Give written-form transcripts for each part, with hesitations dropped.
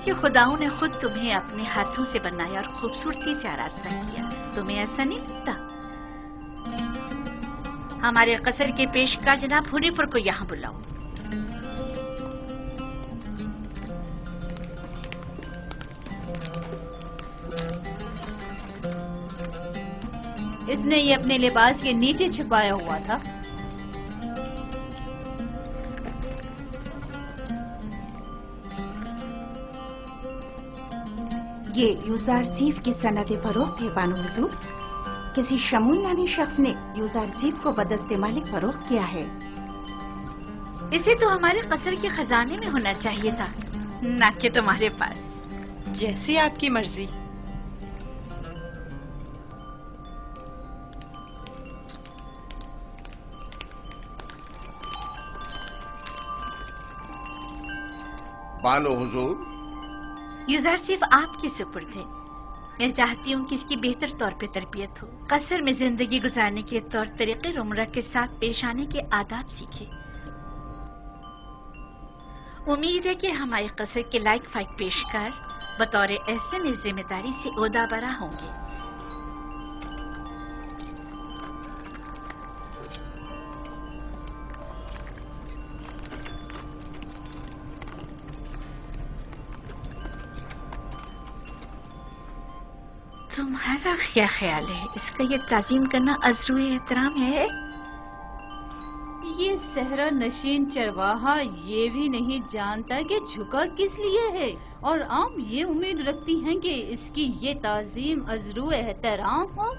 कि खुदाओं ने खुद तुम्हें अपने हाथों से बनाया और खूबसूरती से आरास्ता किया। तुम्हें ऐसा नहीं लगता? हमारे कसर के पेशकार जनाब हुनीफर को यहाँ बुलाओ। इसने ये अपने लिबास के नीचे छिपाया हुआ था। ये यूजारसीफ की सनद फरोख्त है बानो हुजूर। किसी शमून नामी शख्स ने यूजारसीफ को बदस्ते मालिक फरोख्त किया है। इसे तो हमारे कसर के खजाने में होना चाहिए था, ना कि तुम्हारे पास। जैसे आपकी मर्जी। बानो हुजूर, यूजारसीफ आपके सुपुर्द है। मैं चाहती हूँ कि इसकी बेहतर तौर पे तरबियत हो, कसर में जिंदगी गुजारने के तौर तरीके उम्र के साथ पेश आने के आदाब सीखे। उम्मीद है कि हमारे कसर के लायक फाइक पेशकार बतौर एहसन इस जिम्मेदारी से ओहदा बरा होंगे। तुम्हारा क्या ख्याल है? इसका ये ताज़ीम करना अज़्रुए एहतराम है? ये सहरा नशीन चरवाहा ये भी नहीं जानता कि झुका किस लिए है, और आम ये उम्मीद रखती हैं कि इसकी ये ताज़ीम अज़्रुए एहतराम हो।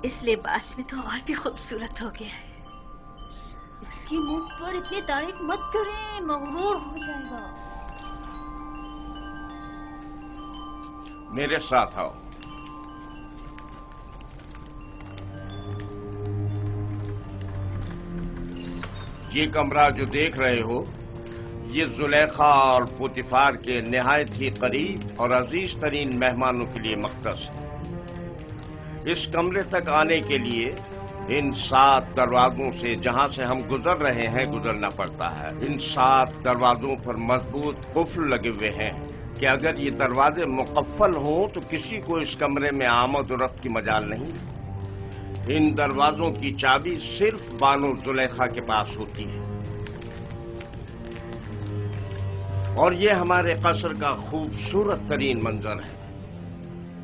इस लिबास में तो और भी खूबसूरत हो गया है। इसके मुंह पर इतनी तारीफ मत करें, मगरूर हो जाएगा। मेरे साथ आओ। ये कमरा जो देख रहे हो, ये जुलेखा और पुतिफार के निहायत ही करीब और अजीज तरीन मेहमानों के लिए मख्तस है। इस कमरे तक आने के लिए इन 7 दरवाजों से जहां से हम गुजर रहे हैं गुजरना पड़ता है। इन 7 दरवाजों पर मजबूत कुफ्ल लगे हुए हैं कि अगर ये दरवाजे मुकफ्फल हों तो किसी को इस कमरे में आमद और रफ्त की मजाल नहीं। इन दरवाजों की चाबी सिर्फ बानो जुलेखा के पास होती है। और ये हमारे कसर का खूबसूरत तरीन मंजर है,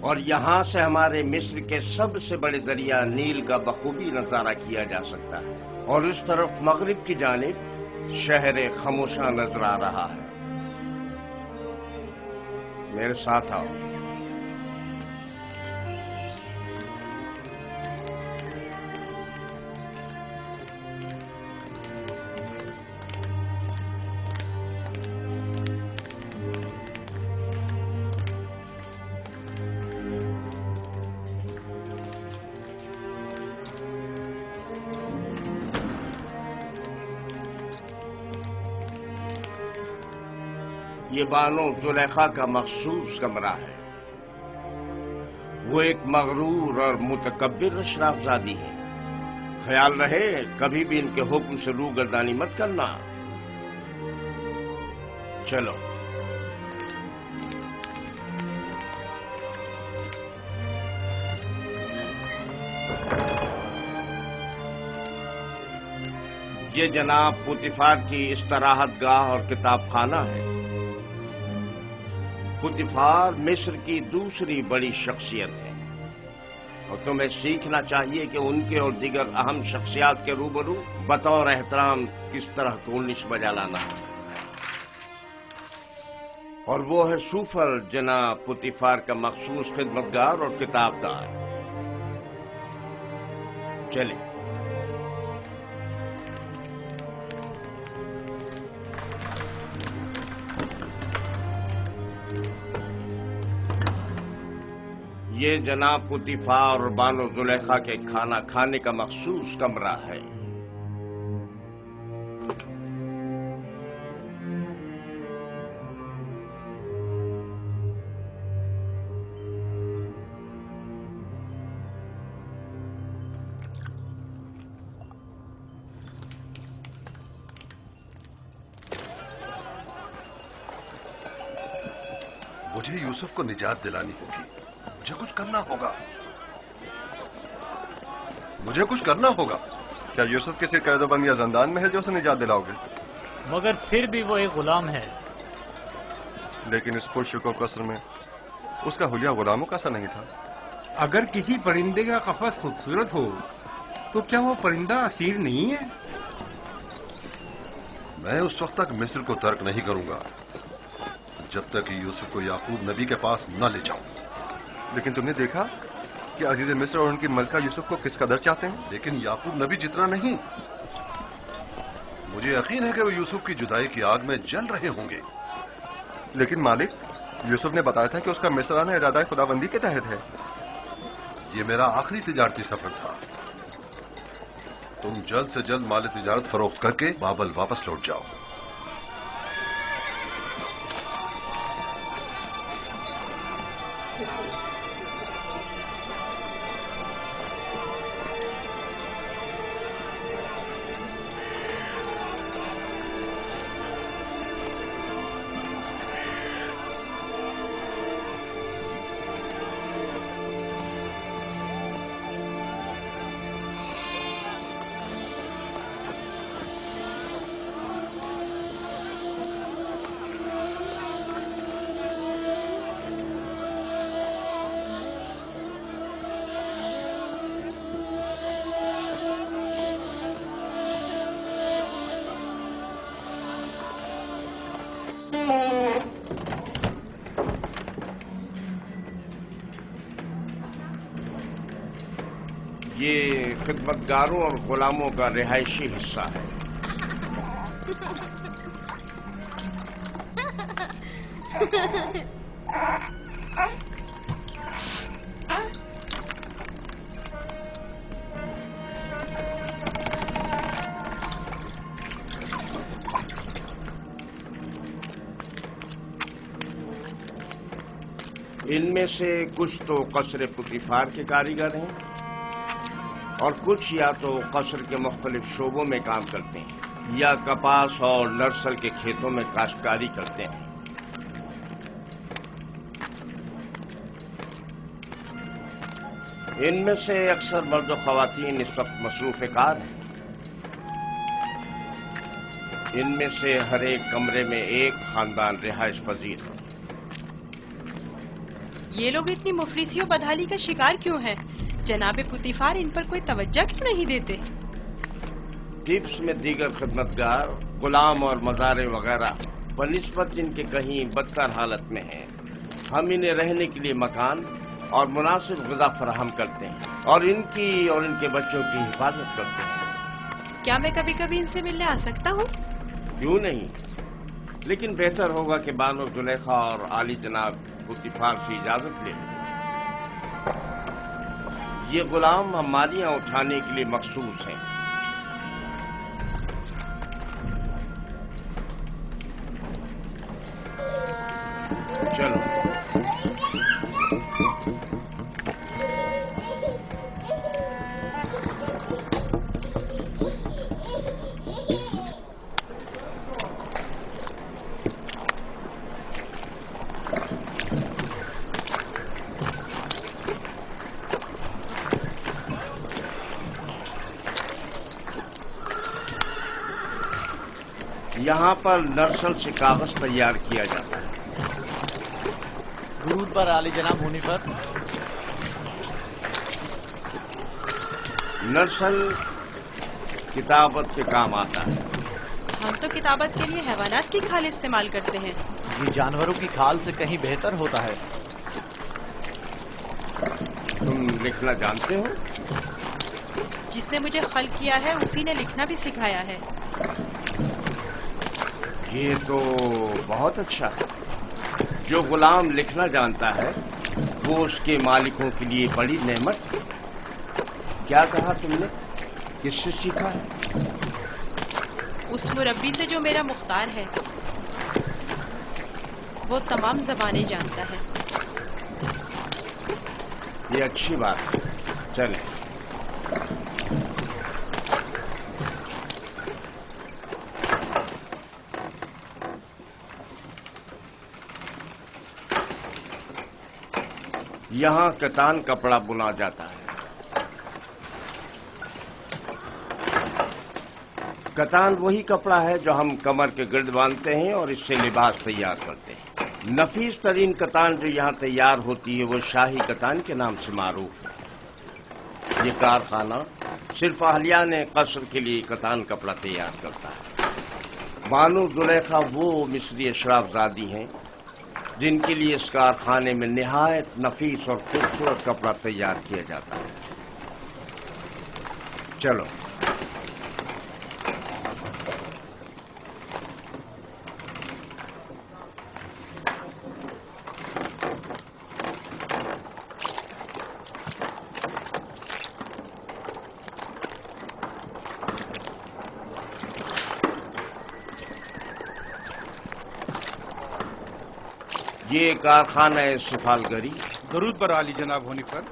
और यहां से हमारे मिस्र के सबसे बड़े दरिया नील का बखूबी नजारा किया जा सकता है। और इस तरफ मगरिब की जानिब शहर खामोशा नजर आ रहा है। मेरे साथ आओ। ये बानो जुलेखा का मखसूस कमरा है। वो एक मगरूर और मुतकब्बिर अशराफजादी है। ख्याल रहे कभी भी इनके हुक्म से रूगर्दानी मत करना। चलो। ये जनाब पुतिफार की इस्तराहत गाह और किताब खाना है। पुतिफार मिस्र की दूसरी बड़ी शख्सियत है, और तुम्हें सीखना चाहिए कि उनके और दीगर अहम शख्सियात के रूबरू बतौर एहतराम किस तरह कोलिश बजा लाना है। और वो है सूफर जनाब पुतिफार का मखसूस खिदमतगार और किताबदार। चले। ये जनाब पुतिफार और बानो जुलेखा के खाना खाने का मखसूस कमरा है। मुझे यूसुफ को निजात दिलानी होगी। मुझे कुछ करना होगा। मुझे कुछ करना होगा। क्या यूसुफ किसी कैदोबंद या जंदान में है जो उसे निजात दिलाओगे? मगर फिर भी वो एक गुलाम है। लेकिन इस पुरशुको कसर में उसका हुलिया गुलामों का सा नहीं था। अगर किसी परिंदे का कफस खूबसूरत हो तो क्या वो परिंदा असीर नहीं है? मैं उस वक्त तक मिस्र को तर्क नहीं करूंगा जब तक कि यूसुफ को याकूब नबी के पास न ले जाऊं। लेकिन तुमने देखा कि अजीज मिस्र और उनकी मलका यूसुफ को किस कदर चाहते हैं। लेकिन याकूब नबी जितना नहीं। मुझे यकीन है कि वो यूसुफ की जुदाई की आग में जल रहे होंगे। लेकिन मालिक, यूसुफ ने बताया था कि उसका मिस्र आना इरादा खुदाबंदी के तहत है। ये मेरा आखिरी तिजारती सफर था। तुम जल्द से जल्द माल तिजारत फरोख्त करके बाबल वापस लौट जाओ। ये खिदमतगारों और गुलामों का रिहायशी हिस्सा है। इनमें से कुछ तो कसर पुतिफार के कारीगर हैं और कुछ या तो कसर के मुख्तलिफ शोबों में काम करते हैं या कपास और नर्सल के खेतों में काश्तकारी करते हैं। इनमें से अक्सर मर्द और खवातीन इस वक्त मसरूफ कार हैं। इनमें से हर एक कमरे में एक खानदान रिहाइश पजीर है। ये लोग इतनी मुफलिसी और बदहाली का शिकार क्यों हैं? जनाबे पुतिफार इन पर कोई तवज्जो क्यों नहीं देते? टिप्स में दीगर खिदमतगार, गुलाम और मज़ारे वगैरह बनिस्बत इनके कहीं बदतर हालत में हैं। हम इन्हें रहने के लिए मकान और मुनासिब ग़िज़ा फराहम करते हैं और इनकी और इनके बच्चों की हिफाजत करते हैं। क्या मैं कभी कभी इनसे मिलने आ सकता हूँ? क्यों नहीं, लेकिन बेहतर होगा कि बानो जुलेखा और आली जनाब पुतिफार से इजाजत ले लें। ये गुलाम हमारियां उठाने के लिए मखसूस हैं। चलो। यहाँ पर नर्सल से कागज तैयार किया जाता है। दुरूद पर आली जनाब होने पर। नर्सल किताबत के काम आता है। हम तो किताबत के लिए हैवानात की खाल इस्तेमाल करते हैं। ये जानवरों की खाल से कहीं बेहतर होता है। तुम लिखना जानते हो? जिसने मुझे खल किया है उसी ने लिखना भी सिखाया है। ये तो बहुत अच्छा है। जो गुलाम लिखना जानता है वो उसके मालिकों के लिए बड़ी नेमत है। क्या कहा तुमने? किससे सीखा है? उस मुरब्बी से जो मेरा मुख्तार है। वो तमाम ज़बानें जानता है। ये अच्छी बात है। चलें। यहाँ कतान कपड़ा बुना जाता है। कतान वही कपड़ा है जो हम कमर के गिर्द बांधते हैं और इससे लिबास तैयार करते हैं। नफीस तरीन कतान जो यहाँ तैयार होती है वो शाही कतान के नाम से मारूफ है। ये कारखाना सिर्फ अहलियान कसर के लिए कतान कपड़ा तैयार करता है। बानो जुलेखा वो मिस्री अशराफजादी हैं जिनके लिए इस कारखाने में निहायत नफीस और खूबसूरत कपड़ा तैयार किया जाता है। चलो ये कारखाना है सिफालगरी। दरूद बर आली जनाब होने पर।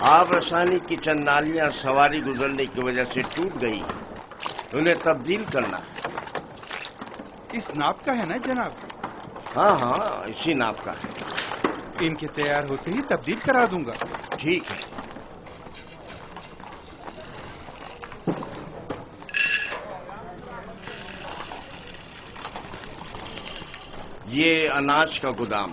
आब रसानी की चंद नालियां सवारी गुजरने की वजह से टूट गई, उन्हें तब्दील करना है। इस नाप का है ना जनाब? हाँ हाँ, इसी नाप का है। इनके तैयार होते ही तब्दील करा दूंगा। ठीक है। ये अनाज का गोदाम।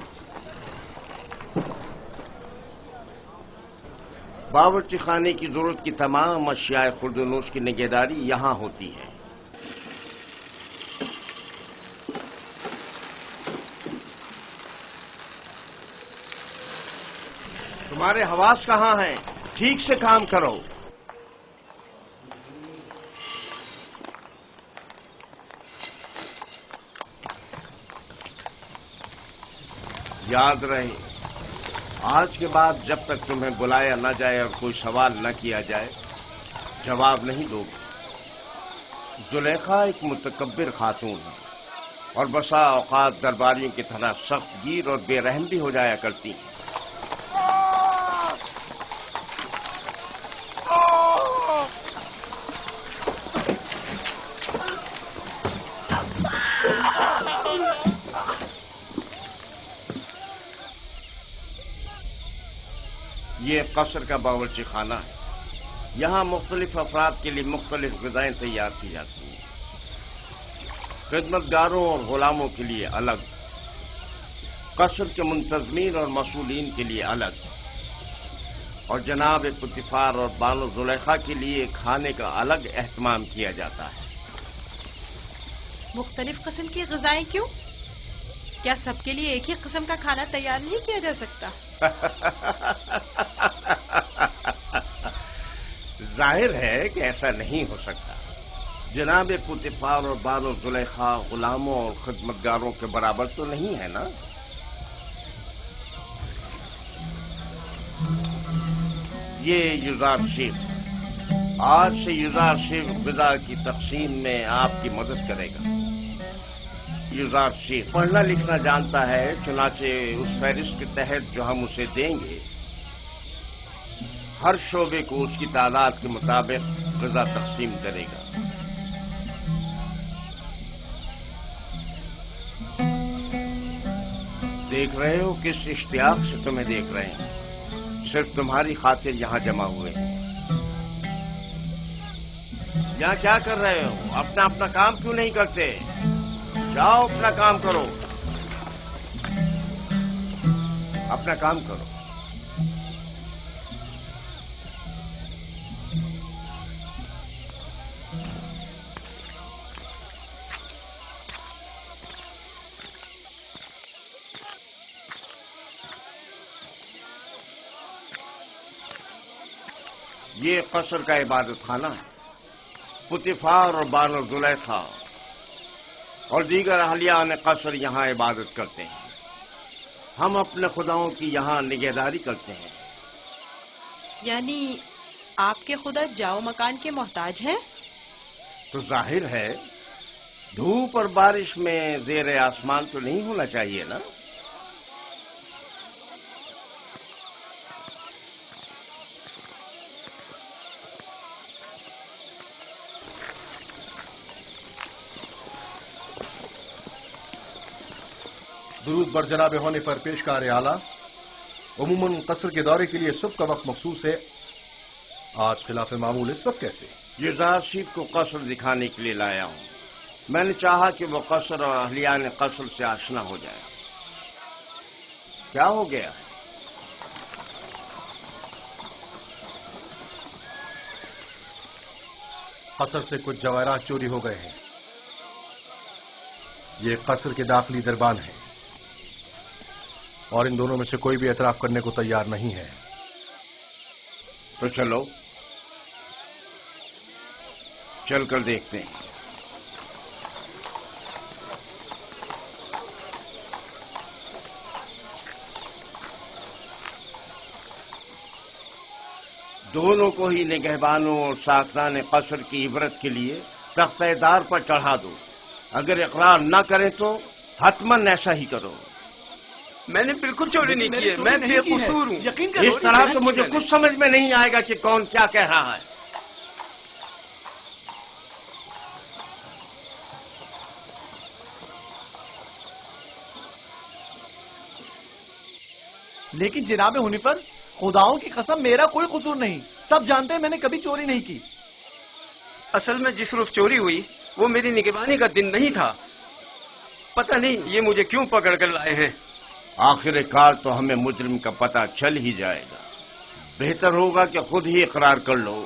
बावर्ची खाने की जरूरत की तमाम अशियाए खुर्दनोश की निगहदारी यहां होती है। तुम्हारे हवास कहां हैं? ठीक से काम करो। याद रहे, आज के बाद जब तक तुम्हें बुलाया न जाए और कोई सवाल न किया जाए, जवाब नहीं दोगे। जुलेखा एक मुतकब्बिर खातून है और बसा औकात दरबारियों की तरह सख्त गिर और बेरहम भी हो जाया करती हैं। ये कसर का बावर्ची खाना है। यहाँ मुख्तलिफ अफराद के लिए मुख्तलिफ ग़िज़ाएं तैयार की जाती हैं। खिदमतगारों और गुलामों के लिए अलग, कसर के मुंतज़मीन और मसूलीन के लिए अलग, और जनाब पुतिफार और बानो जुलेखा के लिए खाने का अलग एहतमाम किया जाता है। मुख्तलिफ किस्म की ग़िज़ाएं क्यों? क्या सबके लिए एक ही किस्म का खाना तैयार नहीं किया जा सकता? जाहिर है कि ऐसा नहीं हो सकता। जनाब पुतिफार और बानो जुलेखा गुलामों और खिदमतगारों के बराबर तो नहीं है ना? ये युजार शेख, आज से युजार शेख ग़िज़ा की तक़सीम में आपकी मदद करेगा। युजार शेख पढ़ना लिखना जानता है, चुनाचे उस फहरिस्त के तहत जो हम उसे देंगे, हर शोबे को उसकी तादाद के मुताबिक ग़िज़ा तक़सीम करेगा। देख रहे हो किस इश्तियाक से तुम्हें देख रहे हैं। सिर्फ तुम्हारी खातिर यहां जमा हुए हैं। यहां क्या कर रहे हो? अपना अपना काम क्यों नहीं करते? जाओ अपना काम करो, अपना काम करो। ये कसर का इबादत खाना है। पुतिफार और बानो जुलेखा और दीगर अहलियान कसर यहाँ इबादत करते हैं। हम अपने खुदाओं की यहाँ निगहदारी करते हैं। यानी आपके खुदा जाओ मकान के मोहताज हैं? तो जाहिर है धूप और बारिश में ज़ेर आसमान तो नहीं होना चाहिए ना? درود بر جناب ہونے پر پیشکار اعلیٰ، عموماً قصر کے دورے کے لیے صبح کا وقت مخصوص ہے، آج خلاف معمول اس وقت کیسے؟ یوزار شیف کو قصر دکھانے کے لیے لایا ہوں۔ میں نے چاہا کہ وہ قصر اور اہلیان قصر سے آشنا ہو جائے۔ کیا ہو گیا ہے؟ قصر سے کچھ جواہرات چوری ہو گئے ہیں۔ یہ قصر کے داخلی دربان ہیں اور ان دونوں میں سے کوئی بھی اعتراف کرنے کو تیار نہیں ہے۔ تو چلو چل کر دیکھتے ہیں۔ دونوں کو ہی نگہبانوں اور ساکنان قصر کی عبرت کے لیے تختہ دار پر چڑھا دو۔ اگر اقرار نہ کریں تو حتماً ایسا ہی کرو۔ میں نے بالکل چوری نہیں کی ہے، میں بے قصور ہوں۔ اس طرح تو مجھے کچھ سمجھ میں نہیں آئے گا کہ کون کیا کہہ رہا ہے۔ لیکن جناب ہنیفر، خداؤں کی قسم میرا کوئی قصور نہیں، سب جانتے ہیں میں نے کبھی چوری نہیں کی۔ اصل میں جس روز چوری ہوئی وہ میری نگہبانی کا دن نہیں تھا، پتہ نہیں یہ مجھے کیوں پکڑ کر لائے ہیں۔ آخر کار تو ہمیں مجرم کا پتہ چل ہی جائے گا۔ بہتر ہوگا کہ خود ہی اقرار کر لو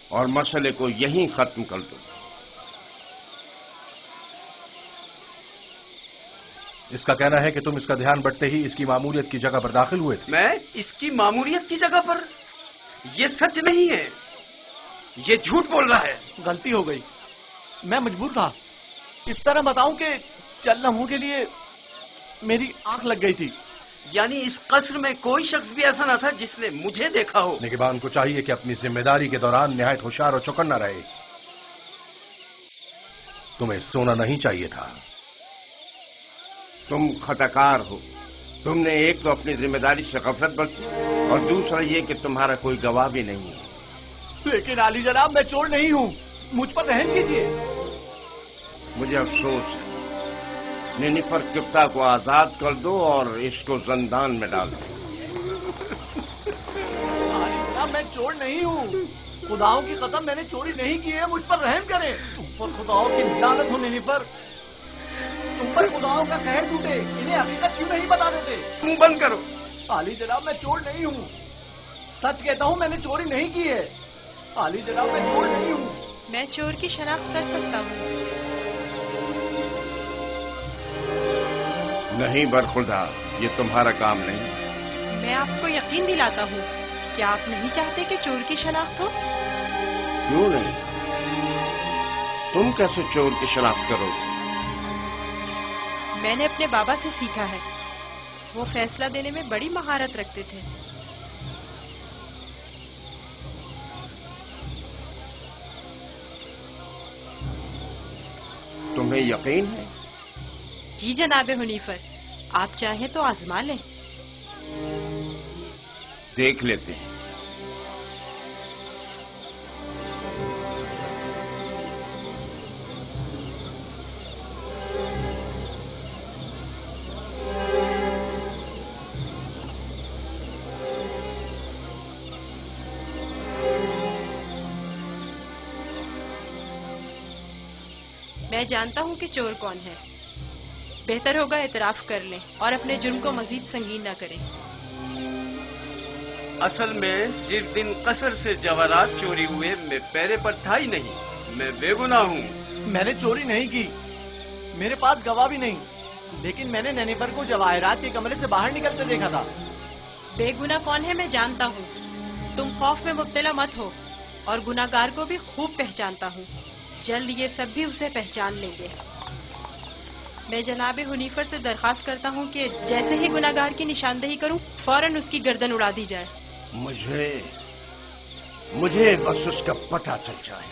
اور مسئلے کو یہیں ختم کر دو۔ اس کا کہنا ہے کہ تم اس کا دھیان بٹتے ہی اس کی معمولیت کی جگہ پر داخل ہوئے تھے۔ میں اس کی معمولیت کی جگہ پر؟ یہ سچ نہیں ہے، یہ جھوٹ بول رہا ہے۔ غلطی ہو گئی، میں مجبور تھا۔ اس طرح بتاؤں کہ چند لمحوں کے لیے میری آنکھ لگ گئی تھی۔ یعنی اس قصر میں کوئی شخص بھی ایسا نہ تھا جس نے مجھے دیکھا ہو؟ نگہبان کو چاہیے کہ اپنی ذمہ داری کے دوران نہایت ہوشیار اور چوکنا رہے۔ تمہیں سونا نہیں چاہیے تھا۔ تم خطاکار ہو۔ تم نے ایک تو اپنی ذمہ داری سے غفلت برتی اور دوسرا یہ کہ تمہارا کوئی گواہ بھی نہیں ہے۔ لیکن عالی جناب میں چور نہیں ہوں، مجھ پر رحم کیجیے۔ مجھے افسوس ہے۔ نینیفر کپتا کو آزاد کر دو اور اس کو زندان میں ڈال دو۔ عالی جناب میں چور نہیں ہوں، خداؤں کی قسم میں نے چوری نہیں کی ہے، مجھ پر رحم کریں۔ تم پر خداؤں کی لعنت ہو نینیفر، تم پر خداؤں کا قہر ٹوٹے، انہیں حقیقت کیوں نہیں بتا دیتے؟ منہ بند کرو۔ عالی جناب میں چور نہیں ہوں، سچ کہتا ہوں میں نے چوری نہیں کی ہے۔ عالی جناب میں چور نہیں ہوں۔ میں چور کی شناخت کر سکتا ہوں۔ نہیں برخدا، یہ تمہارا کام نہیں۔ میں آپ کو یقین دلاتا ہوں، کیا آپ نہیں چاہتے کہ چور کی شناخت ہو؟ کیوں نہیں؟ تم کیسے چور کی شناخت کرو گے؟ میں نے اپنے بابا سے سیکھا ہے، وہ فیصلہ دینے میں بڑی مہارت رکھتے تھے۔ تمہیں یقین ہے؟ جی جناب حنیفر، آپ چاہیں تو آزما لیں۔ دیکھ لیتے ہیں۔ میں جانتا ہوں کہ چور کون ہے، بہتر ہوگا اعتراف کر لیں اور اپنے جرم کو مزید سنگین نہ کریں۔ اصل میں جس دن قصر سے جواہرات چوری ہوئے میں پیرے پر تھا ہی نہیں، میں بے گناہ ہوں۔ میں نے چوری نہیں کی، میرے پاس گواہ بھی نہیں، لیکن میں نے نینیفر کو جواہرات کے کمرے سے باہر نکلتے دیکھا تھا۔ بے گناہ کون ہے میں جانتا ہوں، تم خوف میں مبتلا مت ہو، اور گناہگار کو بھی خوب پہچانتا ہوں، جلد یہ سب بھی اسے پہچان لیں گے۔ میں جناب حنیفر سے درخواست کرتا ہوں کہ جیسے ہی گناہگار کی نشاندہی کروں فوراً اس کی گردن اڑا دی جائے۔ مجھے بس اس کا پتہ چل جائے۔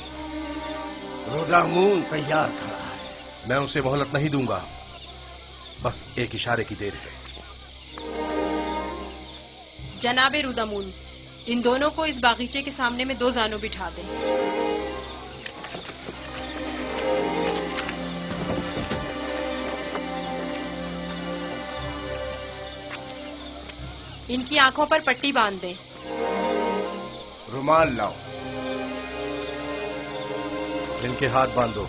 رودامون تیار کھڑا ہے۔ میں اسے مہلت نہیں دوں گا، بس ایک اشارے کی دیر ہے۔ جناب رودامون، ان دونوں کو اس باغیچے کے سامنے میں 2 زانوں بٹھا دیں۔ इनकी आंखों पर पट्टी बांध दें। रुमाल लाओ। इनके हाथ बांधो।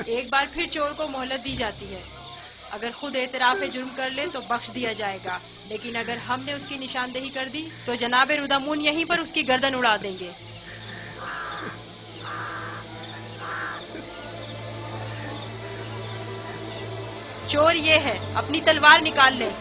एक बार फिर चोर को मोहलत दी जाती है। अगर खुद एतराफ जुर्म कर ले तो बख्श दिया जाएगा, लेकिन अगर हमने उसकी निशानदेही कर दी तो जनाब रुदामून यहीं पर उसकी गर्दन उड़ा देंगे। चोर ये है, अपनी तलवार निकाल ले।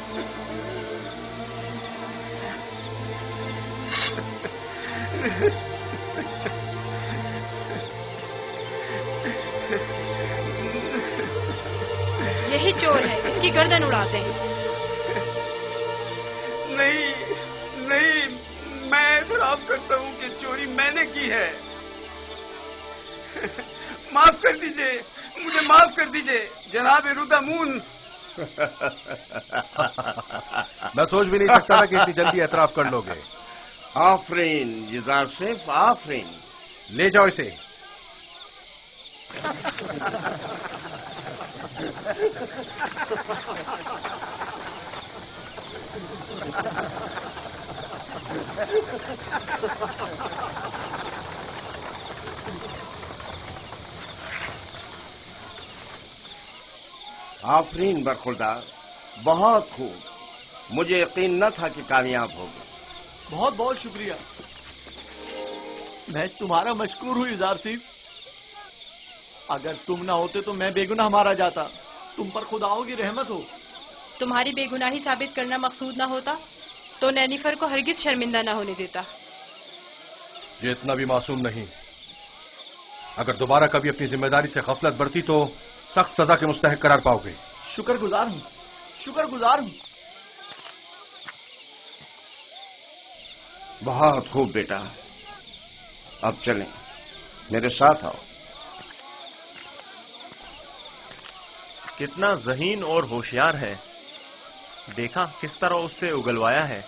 यही चोर है, इसकी गर्दन उड़ाते हैं। नहीं नहीं, मैं एतराफ करता हूँ कि चोरी मैंने की है। माफ कर दीजिए, मुझे माफ कर दीजिए जनाब रुदामून। मैं सोच भी नहीं सकता था कि इतनी जल्दी एतराफ कर लोगे। आफरीन युज़ारसिफ, आफरीन। ले जाओ इसे। आफरीन बरखुरदार, बहुत खूब। मुझे यकीन न था कि कामयाब होगे। बहुत बहुत शुक्रिया। मैं तुम्हारा मशकूर हूँ युज़ारसिफ। अगर तुम ना होते तो मैं बेगुनाह मारा जाता। तुम पर खुदाओं की रहमत हो। तुम्हारी बेगुनाही साबित करना मकसूद ना होता तो नैनीफर को हरगिज शर्मिंदा न होने देता। ये इतना भी मासूम नहीं। अगर दोबारा कभी अपनी जिम्मेदारी से गफलत बरती तो सख्त सजा के मुस्तहिक करार पाओगे। शुक्रगुजार हूँ, शुक्रगुजार हूँ। बहुत खूब बेटा, अब चलें, मेरे साथ आओ। कितना ज़हीन और होशियार है, देखा किस तरह उससे उगलवाया है।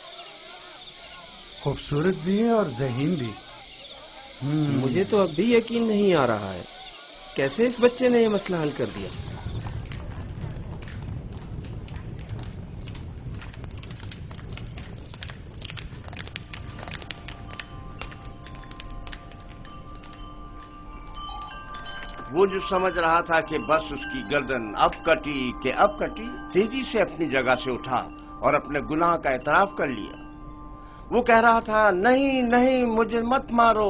खूबसूरत भी है और ज़हीन भी। मुझे तो अब भी यकीन नहीं आ रहा है, कैसे इस बच्चे ने ये मसला हल कर दिया। वो जो समझ रहा था कि बस उसकी गर्दन अब कटी कि अब कटी, तेजी से अपनी जगह से उठा और अपने गुनाह का एतराफ कर लिया। वो कह रहा था, नहीं नहीं, मुझे मत मारो।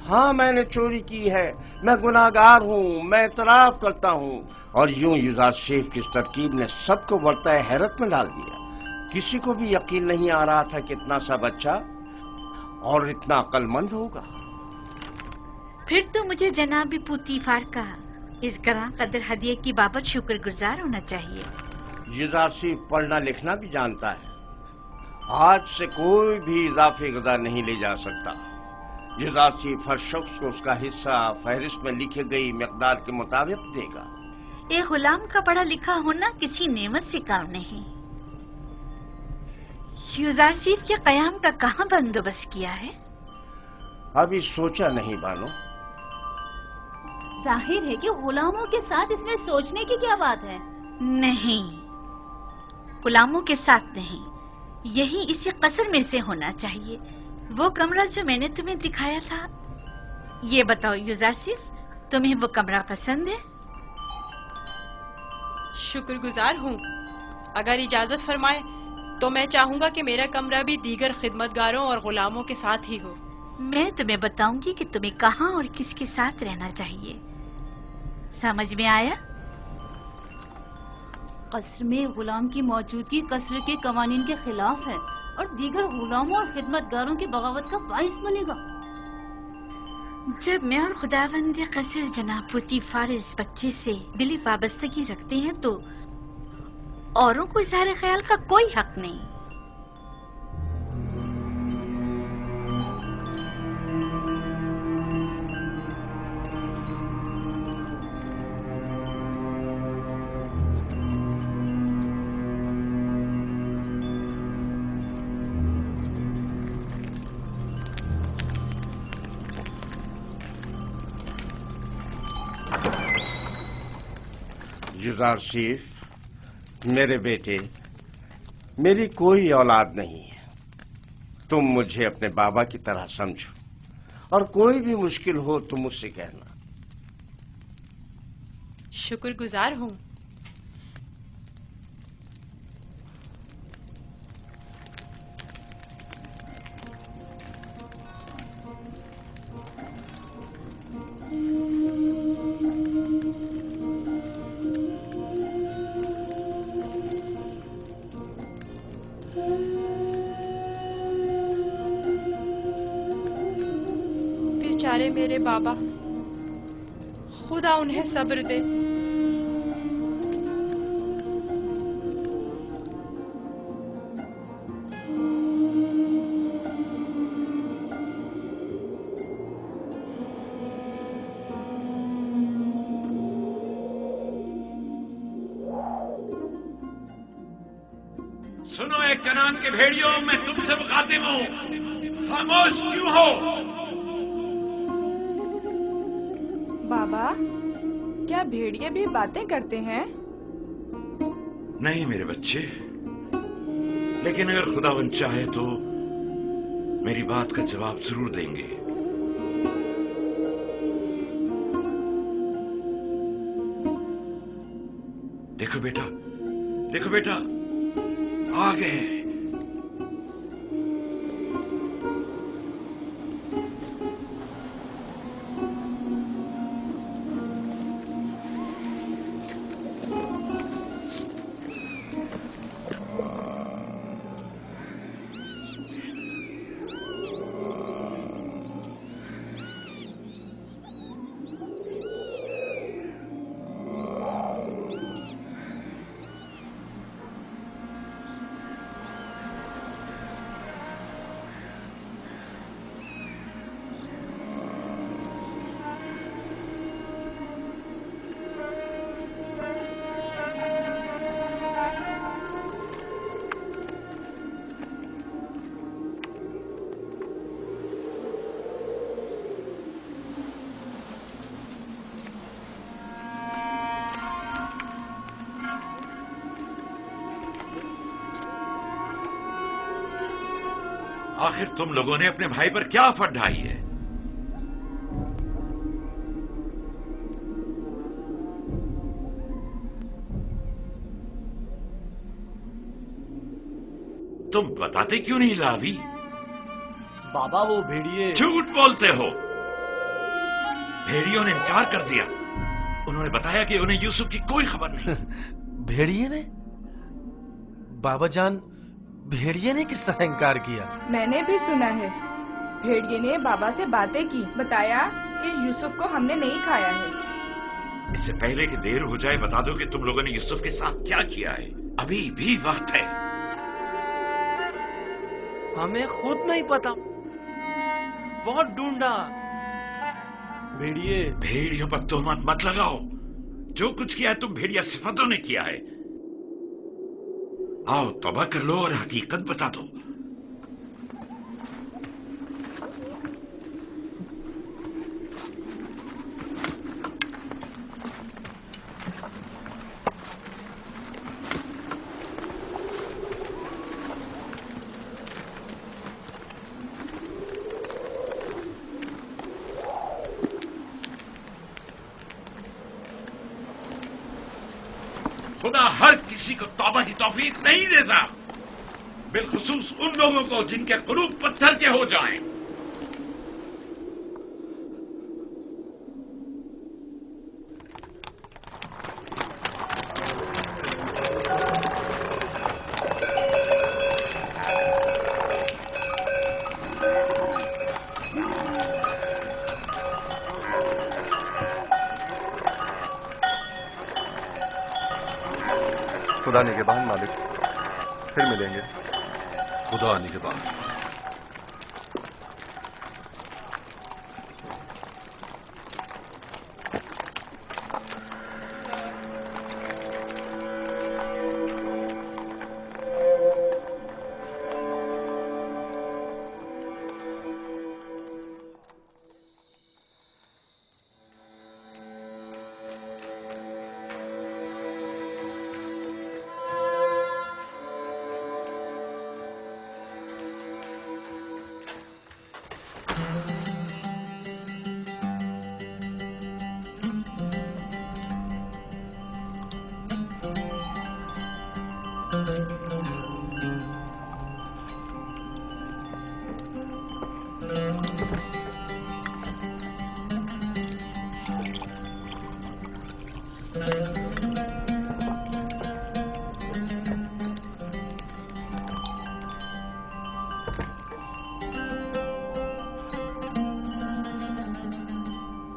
हाँ, मैंने चोरी की है, मैं गुनाहगार हूँ, मैं एतराफ करता हूँ। और यूं युज़ारसिफ की इस तरकीब ने सबको वर्ताए हैरत में डाल दिया। किसी को भी यकीन नहीं आ रहा था कि इतना सा बच्चा और इतना अक्लमंद होगा। फिर तो मुझे जनाब पुतीफार का इस गरां कदर हदिये की बाबत शुक्रगुजार होना चाहिए। युज़ारसिफ पढ़ना लिखना भी जानता है। आज से कोई भी इजाफी गदा नहीं ले जा सकता। युज़ारसिफ हर शख्स को उसका हिस्सा फहरिस्त में लिखी गई मिकदार के मुताबिक देगा। एक गुलाम का पढ़ा लिखा होना किसी नेमत से काम नहीं। युज़ारसिफ के कयाम का कहाँ बंदोबस्त किया है? अभी सोचा नहीं बानो। जाहिर है कि गुलामों के साथ इसमें सोचने की क्या बात है। नहीं, गुलामों के साथ नहीं, यही इसी कसर में से होना चाहिए। वो कमरा जो मैंने तुम्हें दिखाया था। ये बताओ युज़ारसिफ, तुम्हें वो कमरा पसंद है? शुक्रगुजार हूँ। अगर इजाजत फरमाए तो मैं चाहूंगा कि मेरा कमरा भी दीगर खिदमतगारों और गुलामों के साथ ही हो। मैं तुम्हें बताऊंगी कि तुम्हें कहाँ और किसके साथ रहना चाहिए। समझ में आया? कसर में गुलाम की मौजूदगी कसर के कवानीन के खिलाफ है और दीगर गुलामों और खिदमतगारों की बगावत का बाइस बनेगा। जब मैं और खुदावंद कसर जनाब पुतीफार इस बच्चे से दिली वाबस्तगी रखते हैं तो औरों को इज़हार ख्याल का कोई हक नहीं। युजारशीफ, मेरे बेटे, मेरी कोई औलाद नहीं है। तुम मुझे अपने बाबा की तरह समझो और कोई भी मुश्किल हो तो मुझसे कहना। शुक्रगुजार हूँ। बेचारे मेरे बाबा, खुदा उन्हें सब्र दे। सुनो एक कनान के भेड़ियों, मैं तुमसे मुखातिब हूं, खामोश क्यों हो? बाबा, क्या भेड़िए भी बातें करते हैं? नहीं मेरे बच्चे, लेकिन अगर खुदावंद चाहे तो मेरी बात का जवाब जरूर देंगे। देखो बेटा, देखो बेटा, आ गए। आखिर तुम लोगों ने अपने भाई पर क्या आफत ढाई है? तुम बताते क्यों नहीं लावी? बाबा वो भेड़िए। झूठ बोलते हो। भेड़ियों ने इनकार कर दिया। उन्होंने बताया कि उन्हें यूसुफ की कोई खबर नहीं। भेड़िए ने? बाबा जान, भेड़िए ने किस तरह इनकार किया? मैंने भी सुना है। भेड़िए ने बाबा से बातें की, बताया कि यूसुफ को हमने नहीं खाया है। इससे पहले कि देर हो जाए बता दो कि तुम लोगों ने यूसुफ के साथ क्या किया है। अभी भी वक्त है। हमें खुद नहीं पता, बहुत ढूंढा। भेड़िए। भेड़ियों पर तोहमत मत लगाओ। जो कुछ किया है तुम भेड़िया सिफतों ने किया है। आओ तौबा कर लो और हकीकत बता दो। खुदा हर किसी को तौबा की तौफीक नहीं देता, बिलखुसूस उन लोगों को जिनके कुलूब पत्थर के हो जाएं। खुदा निगहबान मालिक, फिर मिलेंगे। खुदा निगहबान।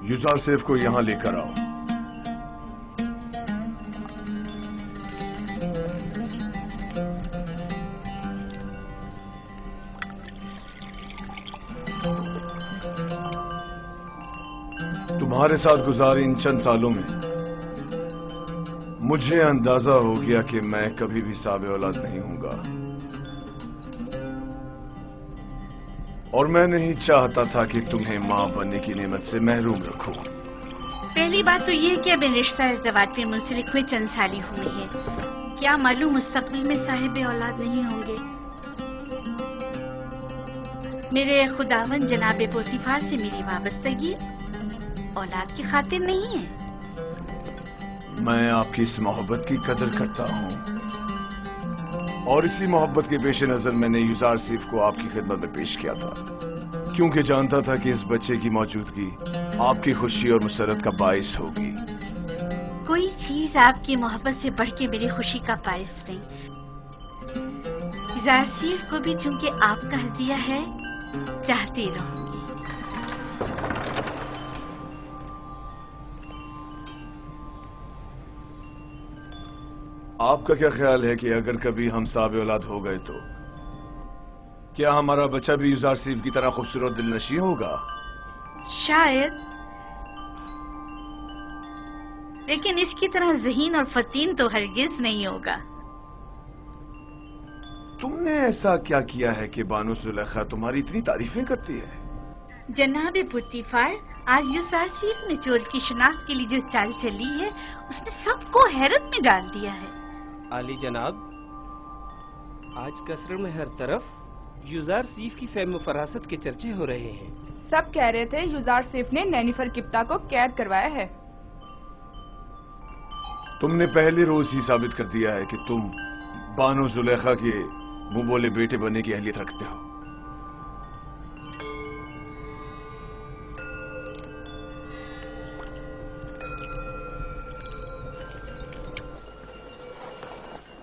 युजार सेफ को यहां लेकर आओ। तुम्हारे साथ गुजारे इन चंद सालों में मुझे अंदाजा हो गया कि मैं कभी भी साबे औलाद नहीं हूंगा, और मैं नहीं चाहता था कि तुम्हें मां बनने की नेमत से महरूम रखूं। पहली बात तो ये कि अब रिश्ता इज़्ज़वाज पे मुंसलिक हुए चंद साल ही हुए हैं। क्या मालूम मुस्तकबिल में साहिब औलाद नहीं होंगे। मेरे खुदावन जनाब पोतीफार से मेरी वाबस्तगी औलाद की खातिर नहीं है। मैं आपकी इस मोहब्बत की कदर करता हूं, और इसी मोहब्बत के पेश नजर मैंने युजार सेफ को आपकी खिदमत में पेश किया था, क्योंकि जानता था कि इस बच्चे की मौजूदगी आपकी खुशी और मुसरत का बाइस होगी। कोई चीज आपकी मोहब्बत से बढ़ के मेरी खुशी का बाइस नहीं। युजार सेफ को भी चूंकि आपका हदिया है, चाहती रहूंगी। आपका क्या ख्याल है कि अगर कभी हम साबे औलाद हो गए तो क्या हमारा बच्चा भी युजार सेफ की तरह खूबसूरत दिलनशी होगा? शायद, लेकिन इसकी तरह ज़हीन और फतीन तो हरगिज नहीं होगा। तुमने ऐसा क्या किया है कि बानो जुलेखा तुम्हारी इतनी तारीफें करती है? जनाब पुतीफार, आज युजार सेफ ने चोर की शिनाख्त के लिए जो चाल चली है, उसने सबको हैरत में डाल दिया है। आली जनाब, आज कसर में हर तरफ युजार सेफ की फेम फरासत के चर्चे हो रहे हैं। सब कह रहे थे युजार सेफ ने नैनीफर किप्ता को कैद करवाया है। तुमने पहले रोज ही साबित कर दिया है कि तुम बानो जुलेखा के मुंह बोले बेटे बनने की अहलियत रखते हो।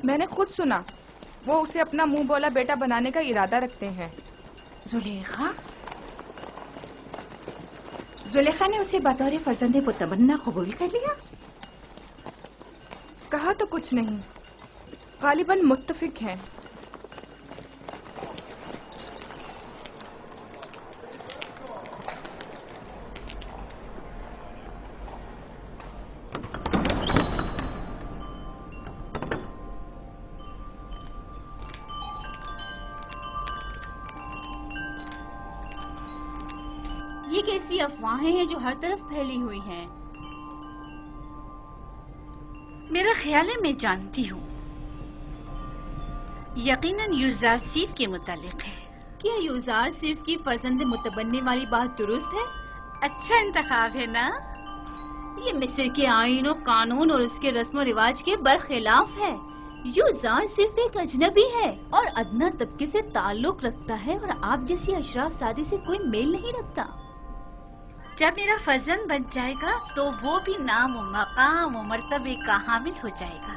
मैंने खुद सुना, वो उसे अपना मुंह बोला बेटा बनाने का इरादा रखते हैं। जुलेखा? जुलेखा ने उसे बतौर फर्जंदे मुतमन्ना कबूल कर लिया? कहा तो कुछ नहीं, गालिबन मुत्तफिक हैं। ये कैसी अफवाहें हैं जो हर तरफ फैली हुई हैं? मेरा ख्याल है मैं जानती हूँ। यकीनन युजार सेफ के मुतालिक है। क्या युजार सेफ की फर्जंद मुतबन्ने वाली बात दुरुस्त है? अच्छा इंतखाब है ना? ये मिस्र के आईन और कानून और उसके रस्म और रिवाज के बरखिलाफ है। युजार सेफ एक अजनबी है और अदना तबके से ताल्लुक रखता है, और आप जैसी अशराफ सादी से कोई मेल नहीं रखता। जब मेरा फर्जंद बन जाएगा तो वो भी नाम व मकाम व मर्तबे का हामिल हो जाएगा।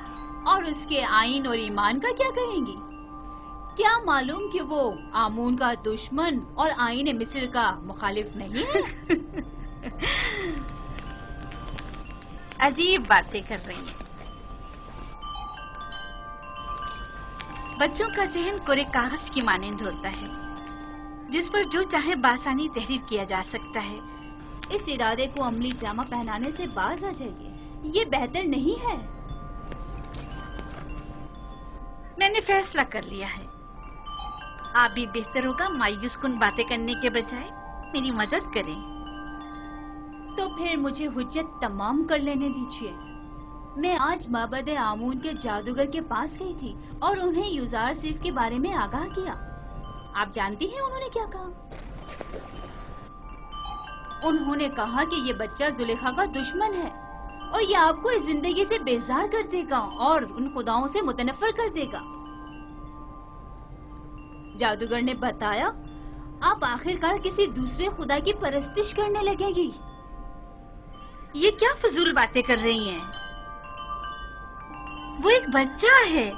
और उसके आईन और ईमान का क्या कहेंगी? क्या मालूम कि वो आमून का दुश्मन और आईन मिस्र का मुखालिफ नहीं है? अजीब बातें कर रही हैं। बच्चों का जहन कोरे कागज की मानंद होता है, जिस पर जो चाहे बासानी तहरीर किया जा सकता है। इस इरादे को अमली जामा पहनाने से बाज आ जाइए, ये बेहतर नहीं है। मैंने फैसला कर लिया है। आप भी बेहतर होगा मायूस कुन बातें करने के बजाय मेरी मदद करें। तो फिर मुझे हुज्जत तमाम कर लेने दीजिए। मैं आज माबद आमून के जादूगर के पास गई थी और उन्हें युजार सेफ के बारे में आगाह किया। आप जानती हैं उन्होंने क्या कहा? उन्होंने कहा कि ये बच्चा जुलेखा का दुश्मन है और ये आपको इस जिंदगी से बेजार कर देगा और उन खुदाओं से मुतनफर कर देगा। जादूगर ने बताया, आप आखिरकार किसी दूसरे खुदा की परस्तिश करने लगेगी। ये क्या फजूल बातें कर रही हैं? वो एक बच्चा है।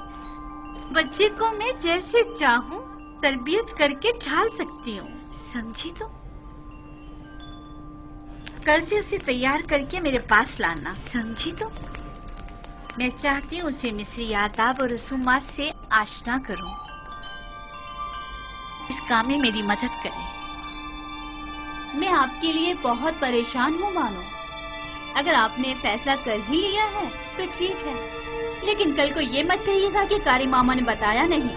बच्चे को मैं जैसे चाहूं तरबियत करके ढाल सकती हूँ, समझी? तो कल से उसे तैयार करके मेरे पास लाना, समझी? तो मैं चाहती हूँ उसे मिस्री आदाब और रसूमात से आशना करूँ। इस काम में मेरी मदद करें। मैं आपके लिए बहुत परेशान हूँ मानो। अगर आपने फैसला कर ही लिया है तो ठीक है, लेकिन कल को ये मत कहिएगा कि कारी मामा ने बताया नहीं।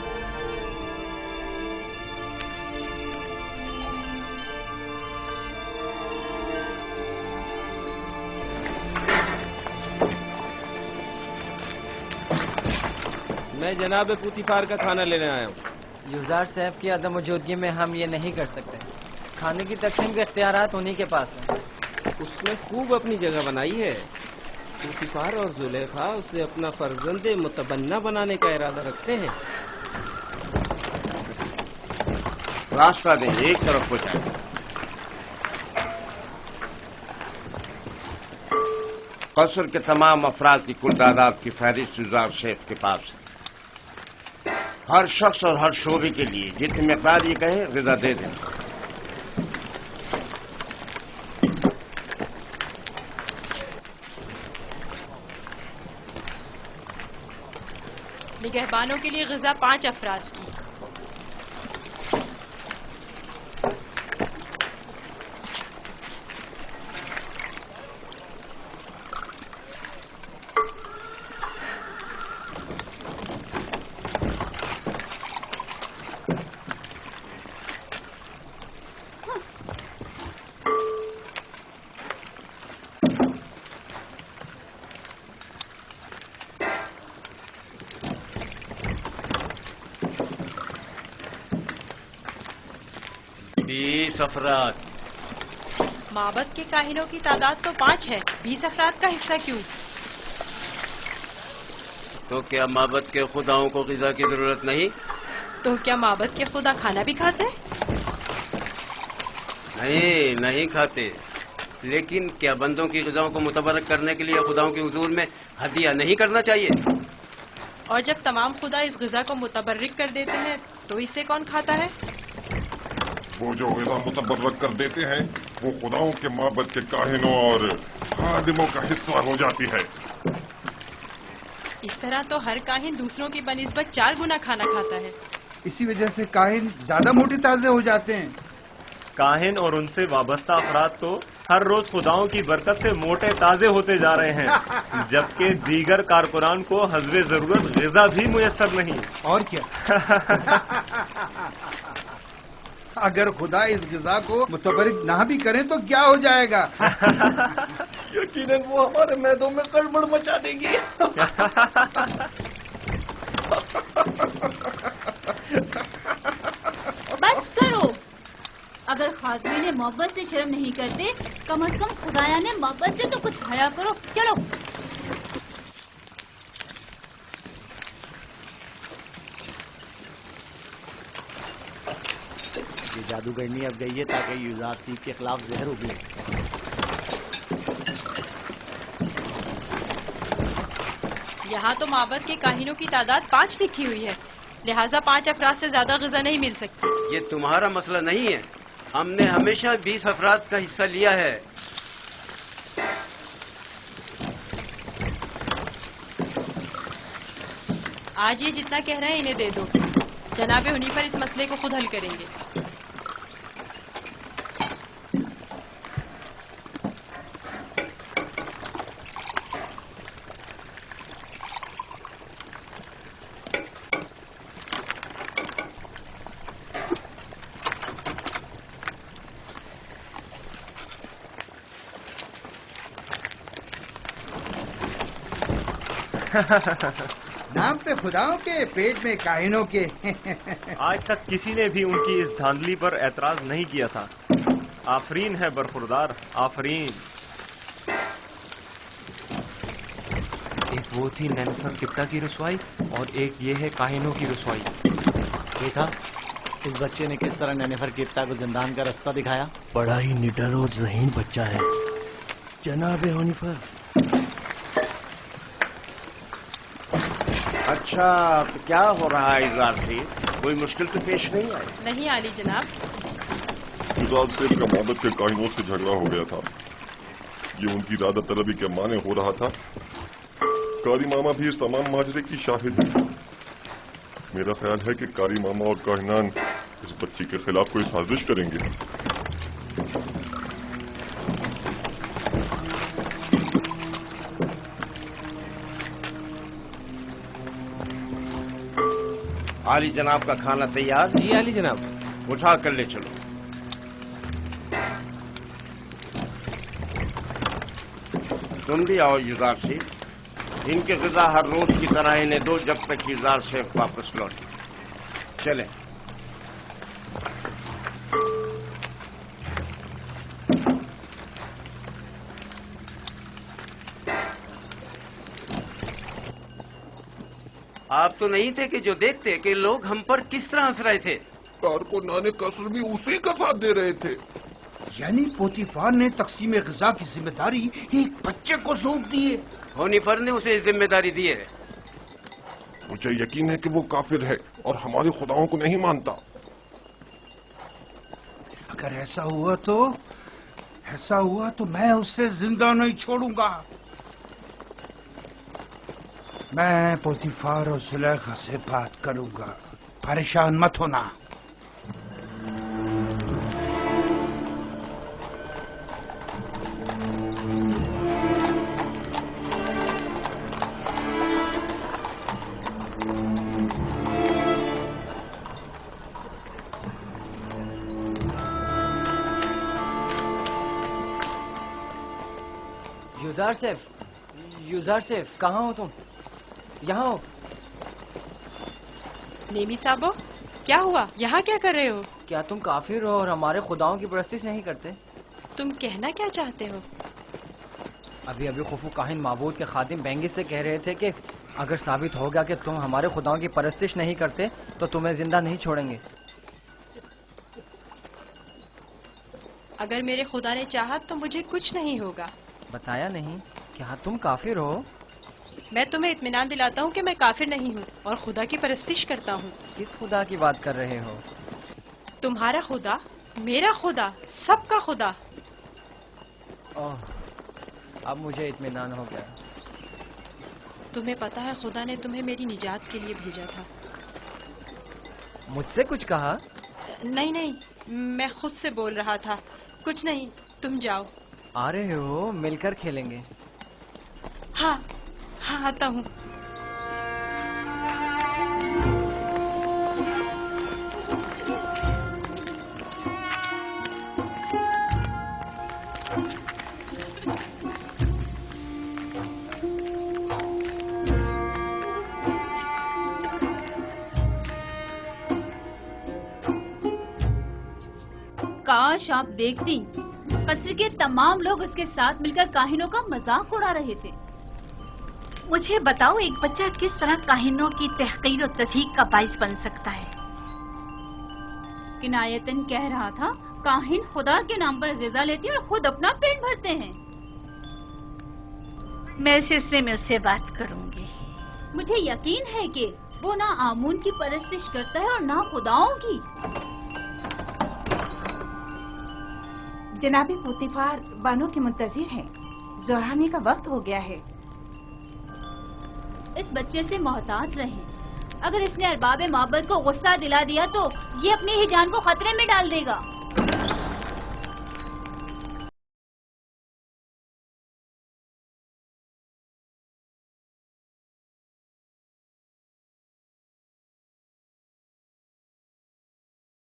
मैं जनाब पुतिफार का खाना लेने आया हूँ। युजार साहब की अदम मौजूदगी में हम ये नहीं कर सकते। खाने की तकसीम के इख्तियारात उन्हीं के पास हैं। उसने खूब अपनी जगह बनाई है। पुतिफार और जुलेखा उसे अपना फर्जंदे मुतबन्ना बनाने का इरादा रखते हैं। रास्ता दें, एक तरफ हो जाए। कसर के तमाम अफराद की कुल तादाद की फहरिस्त युजार शेख के पास है। हर शख्स और हर शोबे के लिए जितनी मिकदार ये कहे ग़िज़ा दे दें। निगहबानों के लिए ग़िज़ा 5 अफराद की। अफराद। माबद के काहिनों की तादाद तो 5 है, 20 अफराद का हिस्सा क्यों? तो क्या माबद के खुदाओं को ग़िज़ा की जरूरत नहीं? तो क्या माबद के खुदा खाना भी खाते? नहीं, नहीं खाते। लेकिन क्या बंदों की ग़िज़ाओं को मुतबरक करने के लिए खुदाओं के हुजूर में हदिया नहीं करना चाहिए? और जब तमाम खुदा इस ग़िज़ा को मुतबर्रिक कर देते हैं तो इसे कौन खाता है? वो जो ग़िज़ा मुतबर्रक कर देते हैं वो खुदाओं के माबद के काहिनों और खादिमों का हिस्सा हो जाती है। इस तरह तो हर काहिन दूसरों की बनिस्बत 4 गुना खाना खाता है। इसी वजह से काहिन ज्यादा मोटे ताजे हो जाते हैं। काहिन और उनसे वाबस्ता अफराद तो हर रोज खुदाओं की बरकत से मोटे ताजे होते जा रहे हैं, जबकि दीगर कारकुनान को हस्बे जरूरत ग़िज़ा भी मुयस्सर नहीं। और क्या? अगर खुदा इस ग़िज़ा को मुतबर्रिक ना भी करें तो क्या हो जाएगा? यकीनन वो हमारे मैदों में गड़बड़ मचा देंगी। बस करो। अगर खादमी ने मोहब्बत से शर्म नहीं करते, कम से कम खुदाया ने मोहब्बत से तो कुछ हया करो। चलो। ये जादूगरनी अब गई है ताकि युजार सीफ के खिलाफ जहर उगले। यहाँ तो माबद के काहिनों की तादाद 5 लिखी हुई है, लिहाजा 5 अफराद से ज्यादा ग़िज़ा नहीं मिल सकती। ये तुम्हारा मसला नहीं है। हमने हमेशा 20 अफराद का हिस्सा लिया है। आज ये जितना कह रहे हैं इन्हें दे दो। जनाब हुनीफर इस मसले को खुद हल करेंगे। नाम पे खुदाओं के, पेट में काहिनों के। आज तक किसी ने भी उनकी इस धांधली पर एतराज नहीं किया था। आफरीन है बरखुरदार, आफरीन। एक वो थी नेनफर किप्टा की रसवाई और एक ये है काहिनों की रसवाई। देखा इस बच्चे ने किस तरह नेनेफर किप्टा को जिंदान का रास्ता दिखाया। बड़ा ही निडर और ज़हीन बच्चा है जनाब हुनीफर। अच्छा, तो क्या हो रहा है इज़ार से? कोई मुश्किल तो पेश नहीं आई? नहीं आली जनाब। युज़ार सेफ का मोहब्बत के काहिनों से झगड़ा हो गया था। ये उनकी इरादा तलबी के माने हो रहा था। कारी मामा भी इस तमाम माजरे की शाहिद है। मेरा ख्याल है कि कारी मामा और काहिनान इस बच्ची के खिलाफ कोई साजिश करेंगे। आली जनाब का खाना तैयार? जी आली जनाब। उठा कर ले चलो। तुम भी आओ युज़ार सेफ। इनके ग़िज़ा हर रोज की तरह इन्हें दो जब तक युज़ार सेफ वापस लौटे। चलें। आप तो नहीं थे कि जो देखते कि लोग हम पर किस तरह हंस रहे थे। कारकुनाने कसर भी उसी का साथ दे रहे थे। यानी पोतीफार ने तकसीम ग़िज़ा की जिम्मेदारी एक बच्चे को सौंप दी है। होनीफर ने उसे जिम्मेदारी दी है। मुझे यकीन है कि वो काफिर है और हमारे खुदाओं को नहीं मानता। अगर ऐसा हुआ तो मैं उसे जिंदा नहीं छोड़ूंगा। मैं पोतीफार और सुलेखा से बात करूंगा, परेशान मत होना। युज़ार सेफ, कहाँ हो तुम? यहाँ हो। नेमी साहबो, क्या हुआ? यहाँ क्या कर रहे हो? क्या तुम काफिर हो और हमारे खुदाओं की परस्तिश नहीं करते? तुम कहना क्या चाहते हो? अभी खुफू काहिन माबूद के खादिम बेंगिस से कह रहे थे कि अगर साबित हो गया कि तुम हमारे खुदाओं की परस्तिश नहीं करते तो तुम्हें जिंदा नहीं छोड़ेंगे। अगर मेरे खुदा ने चाहा तो मुझे कुछ नहीं होगा। बताया नहीं? क्या तुम काफिर हो? मैं तुम्हें इत्मीनान दिलाता हूँ कि मैं काफिर नहीं हूँ और खुदा की परस्तिश करता हूँ। किस खुदा की बात कर रहे हो? तुम्हारा खुदा, मेरा खुदा, सबका खुदा। ओह, अब मुझे इत्मीनान हो गया। तुम्हें पता है खुदा ने तुम्हें मेरी निजात के लिए भेजा था। मुझसे कुछ कहा? नहीं, मैं खुद से बोल रहा था। कुछ नहीं, तुम जाओ। आ रहे हो? मिलकर खेलेंगे। हाँ, आता हूँ। काश आप देखती, कस्र के तमाम लोग उसके साथ मिलकर काहिनों का मजाक उड़ा रहे थे। मुझे बताओ, एक बच्चा किस तरह काहिनों की तहकीर और तज़हीक का बाइस बन सकता है? किनायतन कह रहा था, काहिन खुदा के नाम पर ग़िज़ा लेते और खुद अपना पेट भरते हैं। मैं इस सिलसिले में उससे बात करूंगी। मुझे यकीन है कि वो ना आमून की परस्तिश करता है और ना खुदाओं की। जनाबे पोतीफार बानो के मुंतजिर हैं। ज़ोहराने का वक्त हो गया है। इस बच्चे से मोहतात रहें। अगर इसने अरबाब माबद को गुस्सा दिला दिया तो ये अपनी ही जान को खतरे में डाल देगा।